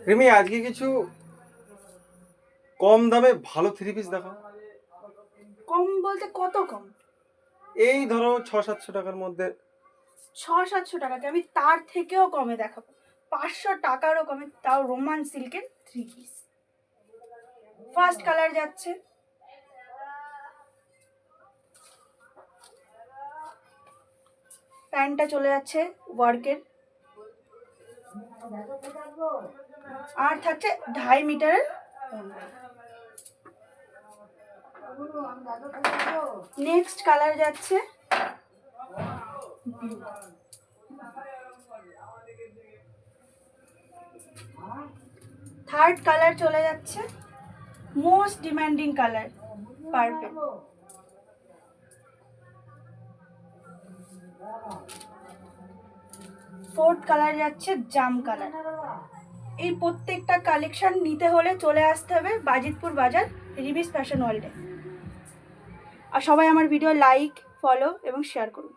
রিমি আজকে কিছু কম দামে ভালো থ্রি পিস দেখাও। কম বলতে কত কম? এই ধরো 600-700 টাকার মধ্যে। 600-700 টাকাকে আমি তার থেকেও কমে দেখাবো, 500 টাকারও কমে, তাও রোমান সিল্কের থ্রি পিস। ফার্স্ট কালার যাচ্ছে, প্যান্টটা চলে যাচ্ছে ওয়ার্কের, আর থাকছে 2.5 মিটারের। নেক্সট কালার যাচ্ছে থার্ড কালার চলে যাচ্ছে most demanding colour purple. Fourth colour যাচ্ছে জাম কালার। এই প্রত্যেকটা কালেকশন নিতে হলে চলে আসতে হবে বাজিতপুর বাজার রিমিস ফ্যাশন ওয়ার্ল্ডে। আর সবাই আমার ভিডিও লাইক, ফলো এবং শেয়ার করুন।